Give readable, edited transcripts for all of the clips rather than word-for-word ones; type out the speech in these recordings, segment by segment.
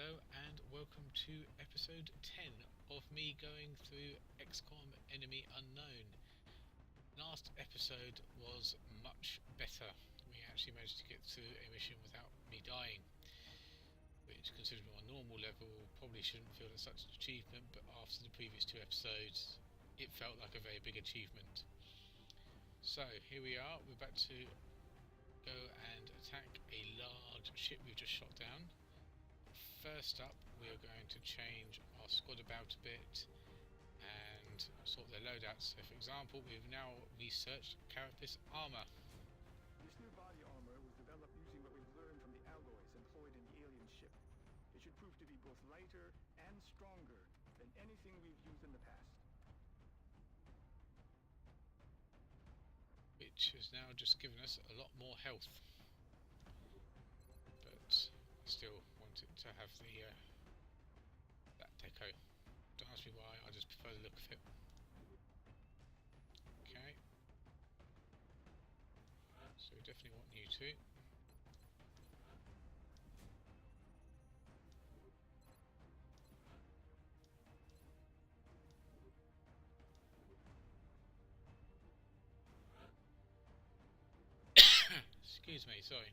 Hello and welcome to episode 10 of me going through XCOM Enemy Unknown. Last episode was much better. We actually managed to get through a mission without me dying, which, considering my normal level, probably shouldn't feel like such an achievement, but after the previous two episodes it felt like a very big achievement. So here we are, we're about to go and attack a large ship we've just shot down. First up, we are going to change our squad about a bit and sort their loadouts. So, for example, we've now researched carapace armour. This new body armor was developed using what we've learned from the alloys employed in the alien ship. It should prove to be both lighter and stronger than anything we've used in the past. Which has now just given us a lot more health. But I still want it to have the that deco. Don't ask me why, I just prefer the look of it. Okay. So we definitely want you two. Excuse me, sorry.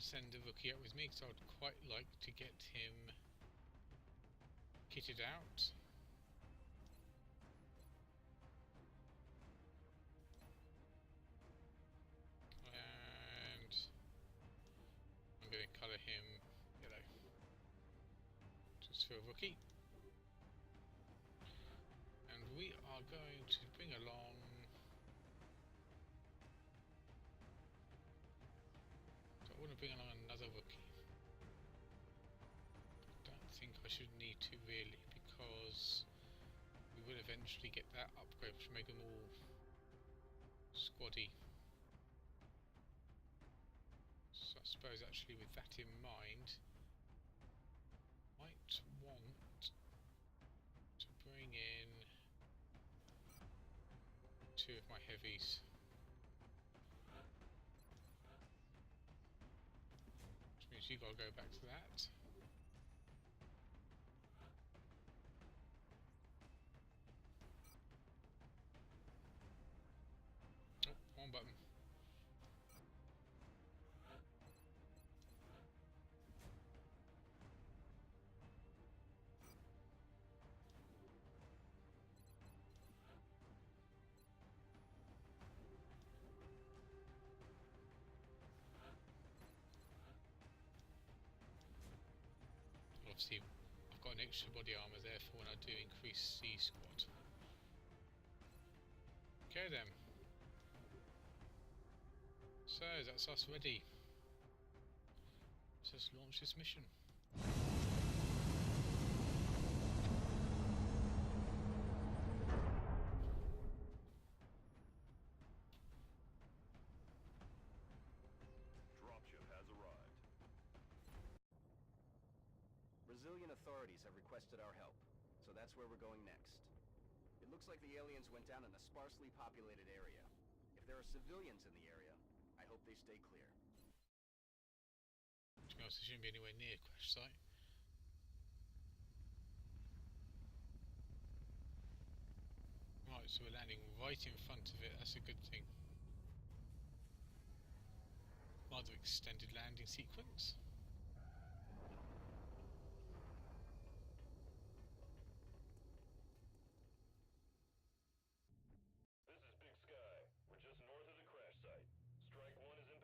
Send the rookie up with me because I would quite like to get him kitted out. And I'm going to colour him yellow. Just for a rookie. And we are going to bring along I want to bring along another rookie. Don't think I should need to really, because we will eventually get that upgrade which will make them all squaddy. So I suppose actually with that in mind, I might want to bring in two of my heavies. You gotta go back to that. Oh, wrong button. Obviously, I've got an extra body armour there for when I do increase C squad. Okay then. So that's us ready. Let's launch this mission. Brazilian authorities have requested our help, so that's where we're going next. It looks like the aliens went down in a sparsely populated area. If there are civilians in the area, I hope they stay clear. To be honest, there shouldn't be anywhere near crash site. Right, so we're landing right in front of it, that's a good thing. Rather extended landing sequence.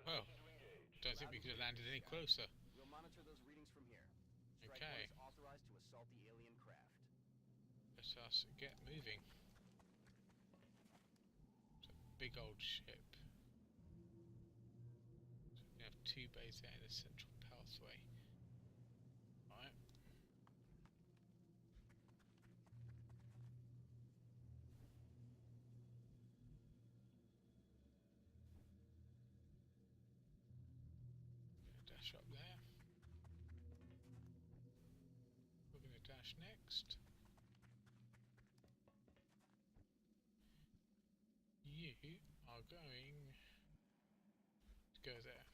Well, don't think we could have landed any closer. We'll monitor those readings from here. Okay. Strike 1 is authorized to Let us get moving. It's a big old ship. So we have 2 bays there in a central pathway. Alright. Dash up there. We're going to dash next. You are going to go there.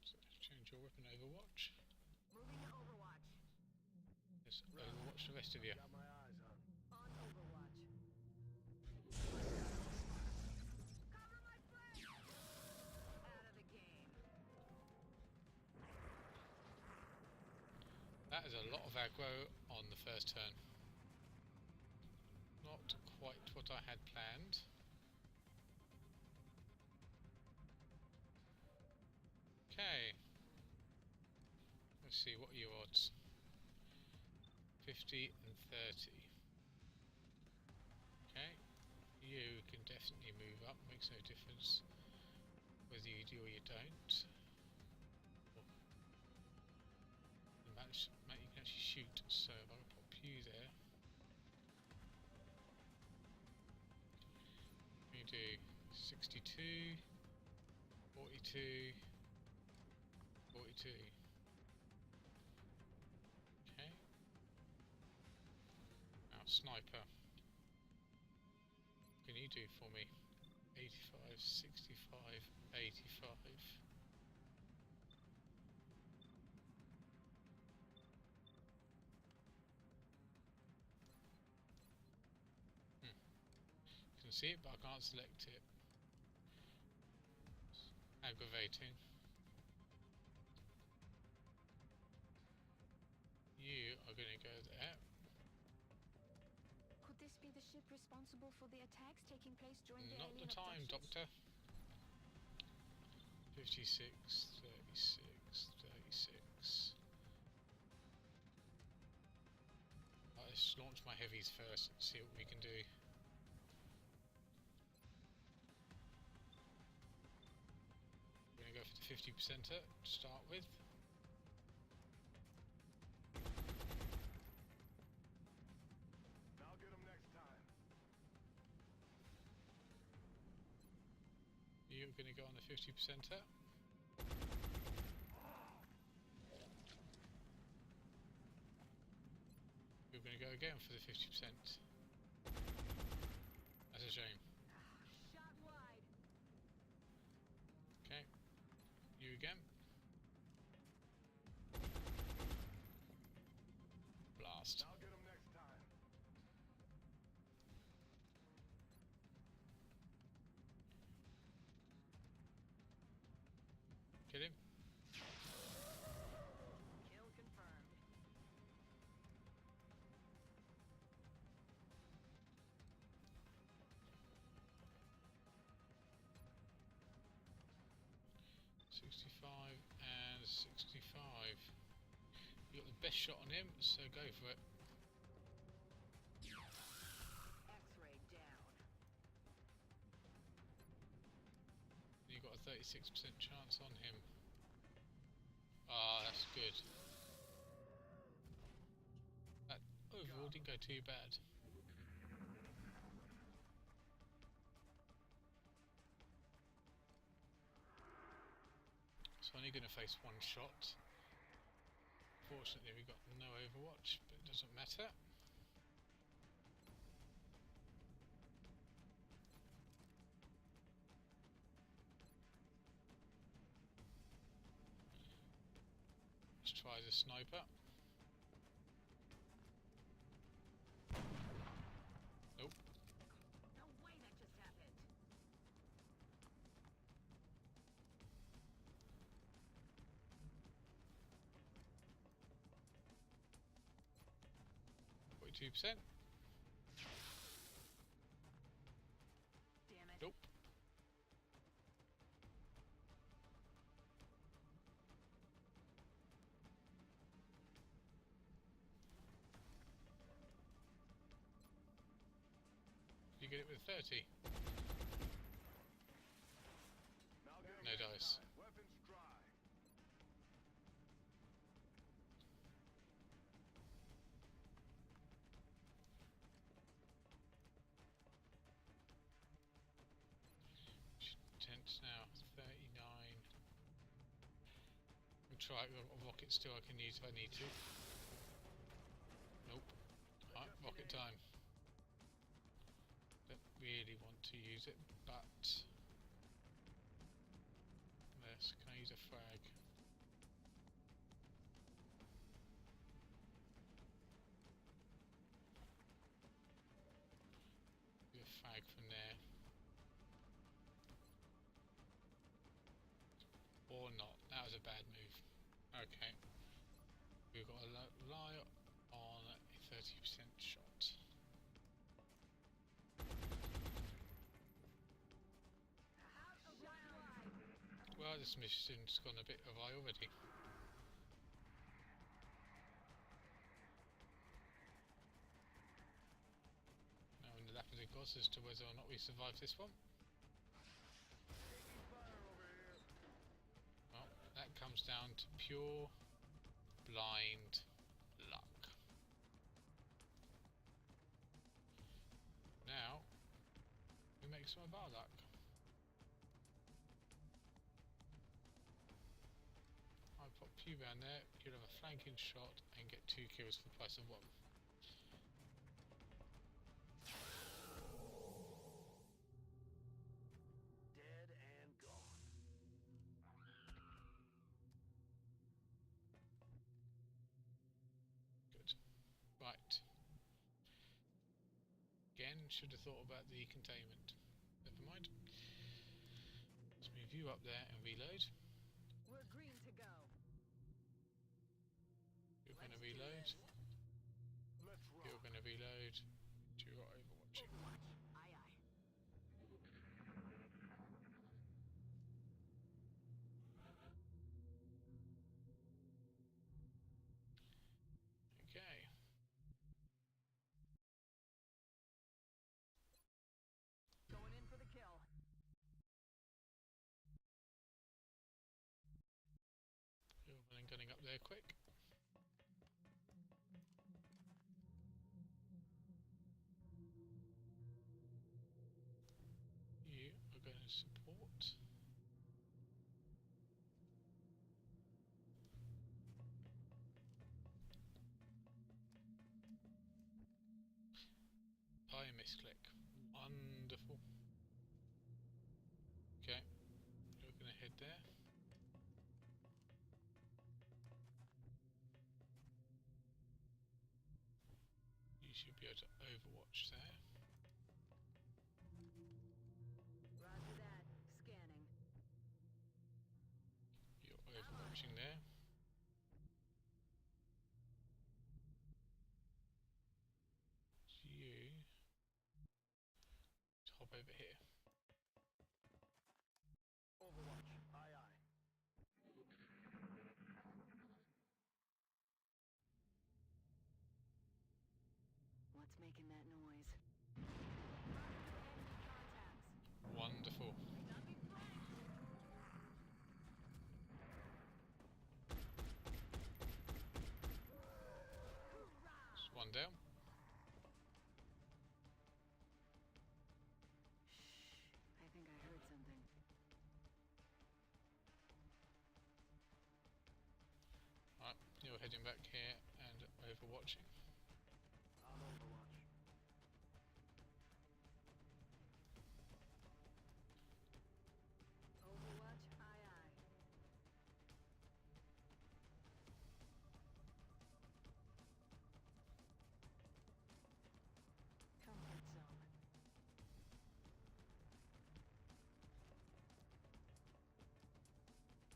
So change your weapon Overwatch. Moving to Overwatch. Yes, Overwatch the rest of you. Got my eyes on him. On Overwatch. Cover my flank! Out of the game. That is a lot of aggro on the first turn. Not quite what I had planned. Okay. Let's see, what are your odds? 50 and 30. Okay. You can definitely move up, makes no difference whether you do or you don't. You can actually shoot, so if I can pop you there. We do 62, 42, 42. Okay. Now sniper. What can you do for me? 85, 65, 85. Can see it, but I can't select it. It's aggravating. You are going to go there. Could this be the ship responsible for the attacks taking place during the Not the alien time, abductions? Doctor. 56, 36, 36. Let's launch my heavies first and see what we can do. We're going to go for the 50%er to start with. I'll get him next time. You're going to go on the 50%er. You're going to go again for the 50%. That's a shame. Shot wide. Okay. You again. Blast. I'll get him next time. Kill him. Kill confirmed. $65 and 65. You got the best shot on him, so go for it. X-ray down. You got a 36% chance on him. Ah, that's good. That overall didn't go too bad. So only going to face one shot. Fortunately, we got no Overwatch, but it doesn't matter. Let's try the sniper. Nope. No way that just happened. %. Damn it. Nope. get it with 30. Now get No dice. weapons dry. Tense now, 39. I'll try a rocket still I can use if I need to. Nope. Right, rocket time. Don't really want to use it, but yes, can I use a frag? Do a frag from there. Or not. That was a bad move. Okay. We've got to rely on a 30% shot. Well, this mission's gone a bit awry already. Now in the lapid gods as to whether or not we survive this one. Taking fire over here. Well, that comes down to pure blind luck. Now, we make some of our luck. I'll pop you round there, you'll have a flanking shot and get 2 kills for the price of 1. Dead and gone. Good. Right. Again, should have thought about the containment. Never mind. Let's move you up there and reload. We're green to go. You're going to Let's do reload. this. Let's rock. You're going to reload. You're overwatching. Overwatch. Aye aye. Okay. Going in for the kill. You're running, gunning up there quick. You are going to support. I misclick. Wonderful. Okay, you're going to head there. You should be able to overwatch there. Roger that. Scanning. You're overwatching there. You hop over here. Overwatch. Aye aye. What's making that noise? Enemy contacts. Wonderful. Got me flanked. Hoorah! Just one down. I think I heard something. Right, you're heading back here and overwatching. I'm Overwatch. Overwatch. Aye aye. Comfort zone.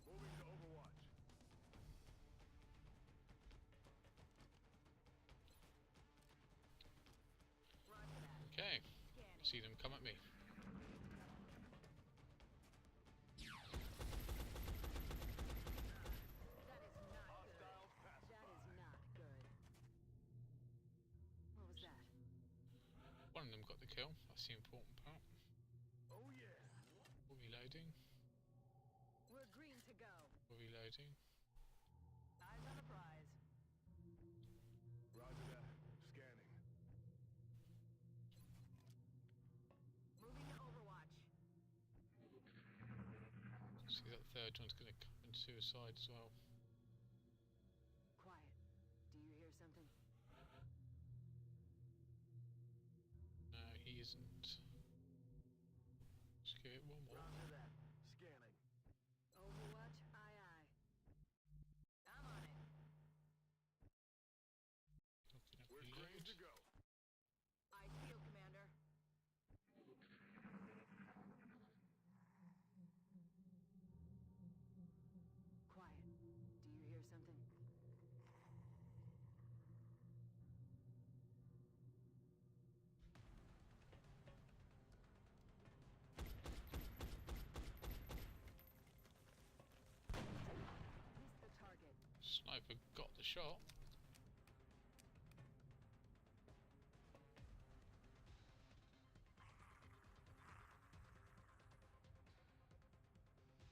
Moving to Overwatch. Roger that. Okay, Scanning. see them come at me. That is not good. Hostiles pacified. That is not good. What was that? One of them got the kill. That's the important part. Oh yeah. Reloading. We're green to go. Reloading. Eyes on the prize. Roger that. Scanning. Moving to Overwatch. See, that third one's going to come in suicide as well. Quiet. Do you hear something? No, he isn't. Just give it one more. Roger that. Scanning. Overwatch, aye aye. I'm on it. Looking at We're reload. green to go. Eyes peeled, Commander. Quiet. Do you hear something? Missed the target. Sniper got the shot.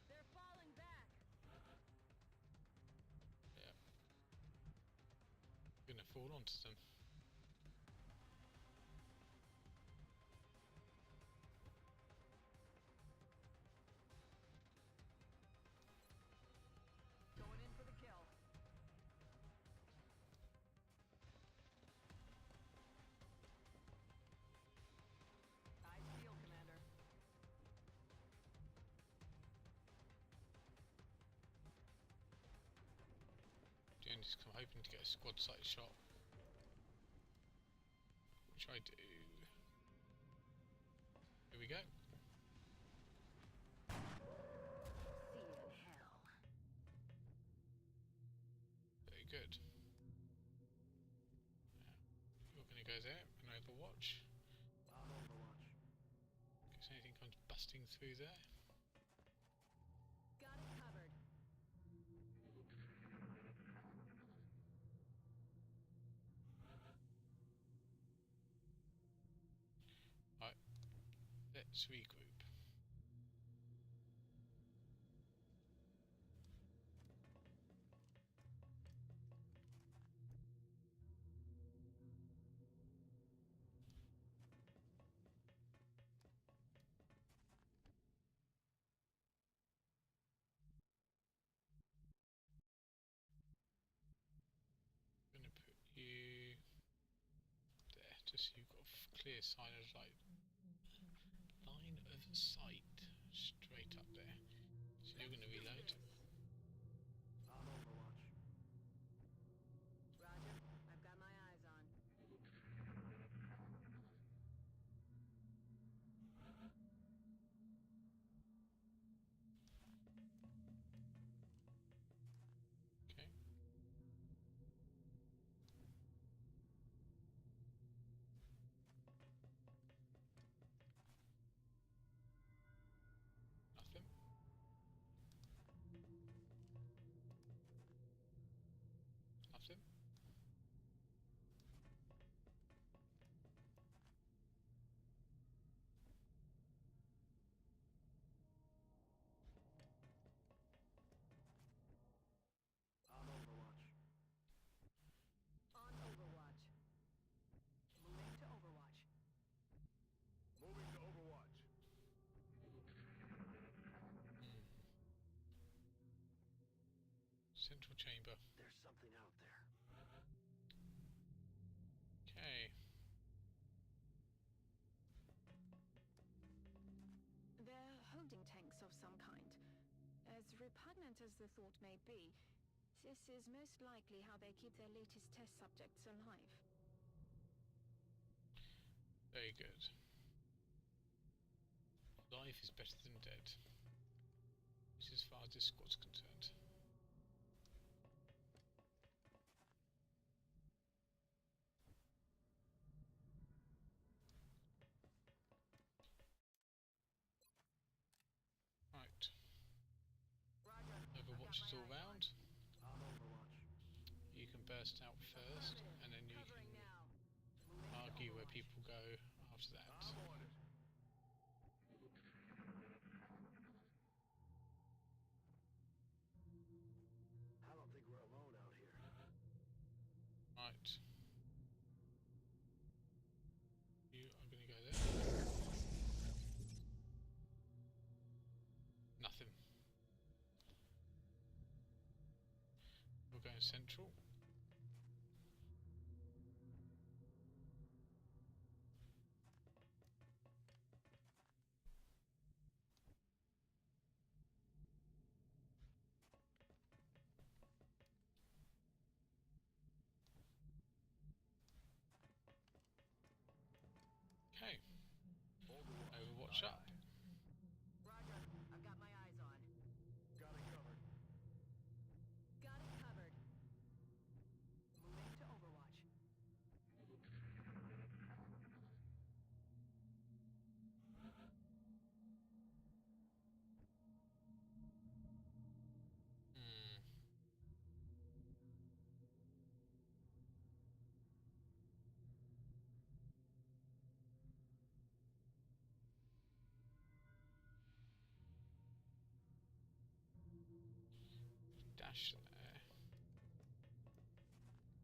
They're falling back. Yeah. Gonna fall onto them. Going in for the kill. Eyes peeled, Commander. Doing this, I'm hoping to get a squad sight shot, which I do. Here we go. See you in hell. Very good. You're going to go there and Overwatch. I'm Overwatch. In case anything comes busting through there. Got it covered. Right, let's regroup. Gonna put you there, just so you've got a clear sign of like line of sight straight up there. So you're gonna reload. I'm Overwatch. Roger. I've got my eyes on. Okay. Nothing. Nothing. I'm Overwatch. On Overwatch. Moving to Overwatch. Moving to Overwatch. Central chamber. There's something out there. Okay. They're holding tanks of some kind. As repugnant as the thought may be, this is most likely how they keep their latest test subjects alive. Very good. Life is better than dead. This is as far as this squad's concerned. Right. Roger. I've got Overwatch is my all eyes on. round. I'm Overwatch. You can burst out first, Affirmative. and then you Covering can now. Moving to argue where Overwatch. people go after that. I'm on it. I don't think we're alone out here. Right. You are going to go there. Nothing. We're going central. Okay. Overwatch up. Roger. I've got my eyes on. Got it covered. Got it covered. Moving to Overwatch. Hmm. Dash there.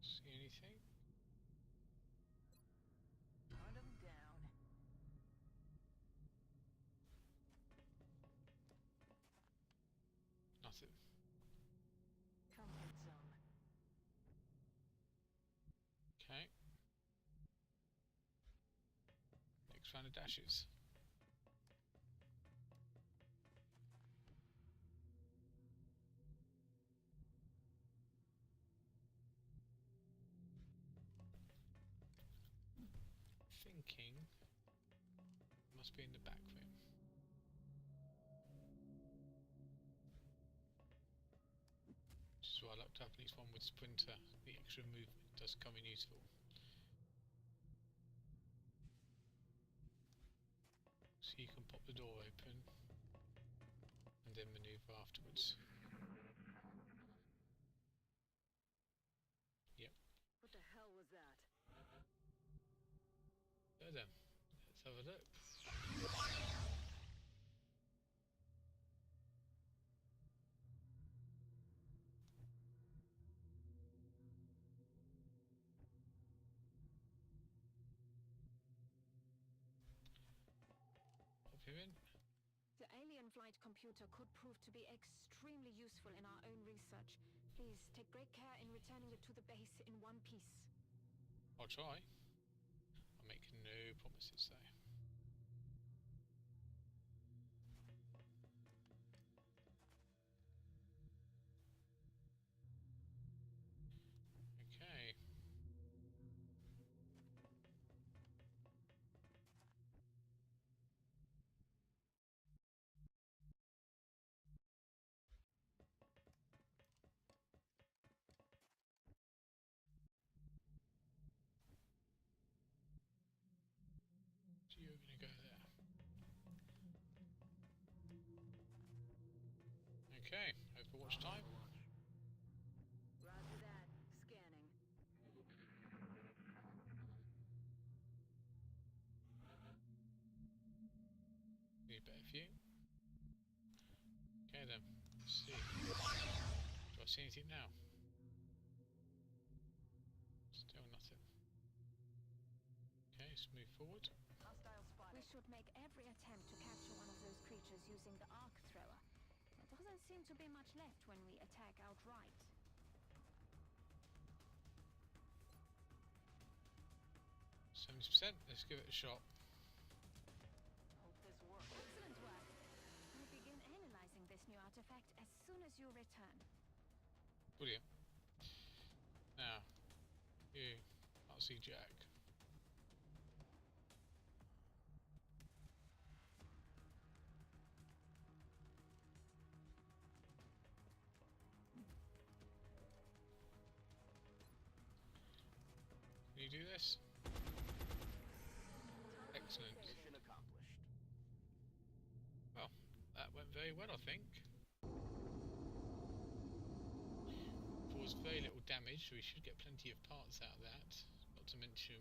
See anything? Hunt 'em down. Nothing. Come get some. Okay. Next round of dashes. Thinking must be in the back room. Which is why I looked up at least one with sprinter. The extra movement does come in useful. So you can pop the door open and then maneuver afterwards. Yep. What the hell was that? So then, let's have a look. Pop him in. The alien flight computer could prove to be extremely useful in our own research. Please take great care in returning it to the base in one piece. I'll try. I'll make no promises though. Okay. So you're going to go there. Okay, Overwatch time. Roger that. Scanning. Need a better view. Okay then, let's see. Do I see anything now? Still nothing. Okay, let's move forward. Hostile spotted. We should make every attempt to capture one of those creatures using the arc thrower. There doesn't seem to be much left when we attack outright. 70%, let's give it a shot. Hope this works. Excellent work. We'll begin analyzing this new artifact as soon as you return. Brilliant. Now, you can't see Jack. Can you do this? Excellent. Mission accomplished. Well, that went very well, I think. Caused very little damage, so we should get plenty of parts out of that. Not to mention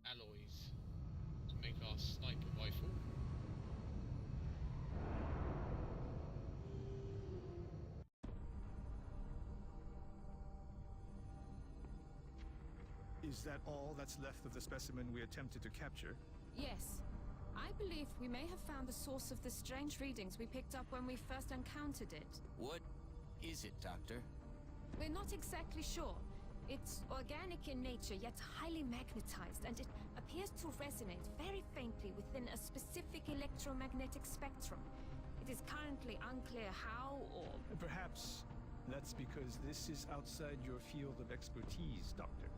alloys to make our sniper rifle. Is that all that's left of the specimen we attempted to capture? Yes. I believe we may have found the source of the strange readings we picked up when we first encountered it. What is it, Doctor? We're not exactly sure. It's organic in nature, yet highly magnetized, and it appears to resonate very faintly within a specific electromagnetic spectrum. It is currently unclear how or... Perhaps that's because this is outside your field of expertise, Doctor.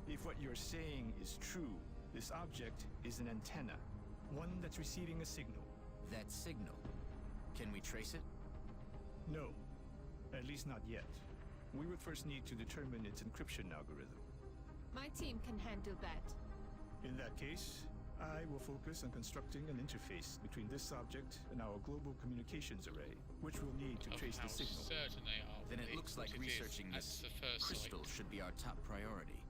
If what you're saying is true, this object is an antenna, one that's receiving a signal. That signal. Can we trace it? No, at least not yet. We would first need to determine its encryption algorithm. My team can handle that. In that case, I will focus on constructing an interface between this object and our global communications array, which we'll need to trace the signal. Certain they are. Then it looks like what it is researching at this the first crystal sight. should be our top priority.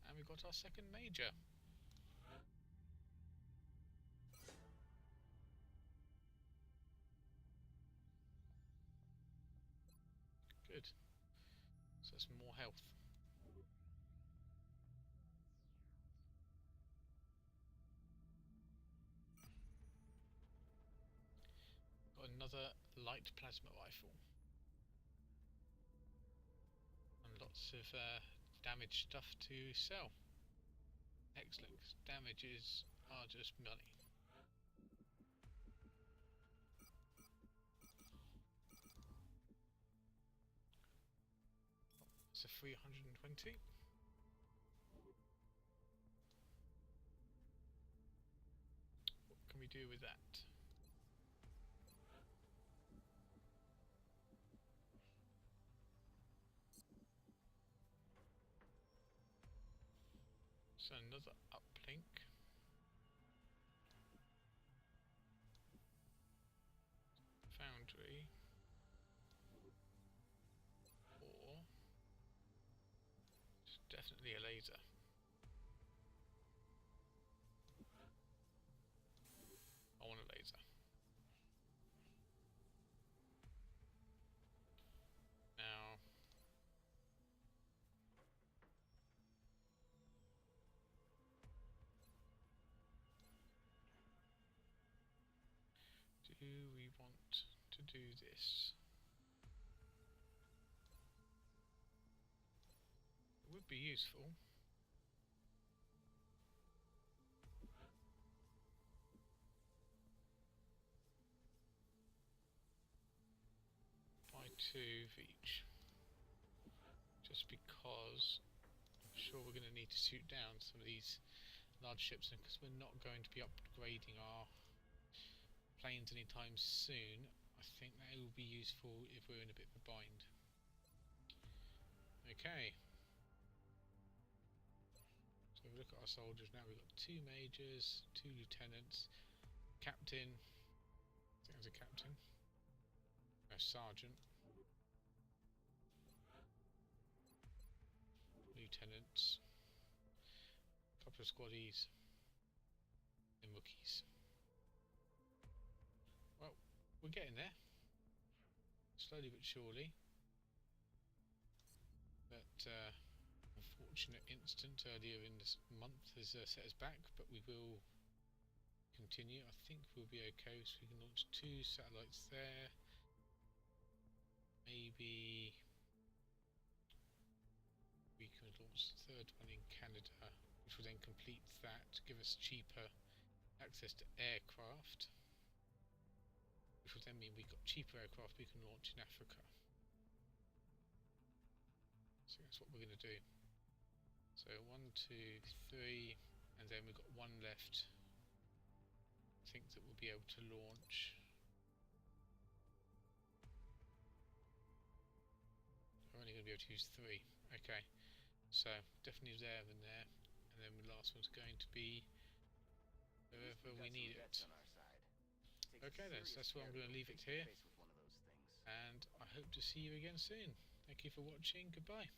And we got our second major. Good. So that's more health. Got another light plasma rifle. And lots of damage stuff to sell. Excellent. Damages are just money. It's a 320. What can we do with that? So another uplink. Foundry. Or it's definitely a laser. I want a laser. Now do we want to do this? It would be useful. By 2 of each. Just because I'm sure we're going to need to shoot down some of these large ships, and because we're not going to be upgrading our planes anytime soon, I think that will be useful if we're in a bit of a bind. Okay. So we look at our soldiers now. We've got 2 majors, 2 lieutenants, captain. I think there's a captain. A sergeant. Lieutenants. A couple of squaddies. And rookies. Well, we're getting there. Slowly but surely. That unfortunate incident earlier in this month has set us back, but we will continue. I think we'll be okay, so we can launch 2 satellites there. Maybe we can launch the 3rd one in Canada, which will then complete that, give us cheaper access to aircraft, which will then mean we've got cheaper aircraft we can launch in Africa. So that's what we're going to do. So 1, 2, 3, and then we've got 1 left. I think that we'll be able to launch. We're only going to be able to use 3. Okay, so definitely there and there, and then the last one's going to be wherever we need it. Okay then, so that's where I'm going to leave it here, and I hope to see you again soon. Thank you for watching. Goodbye.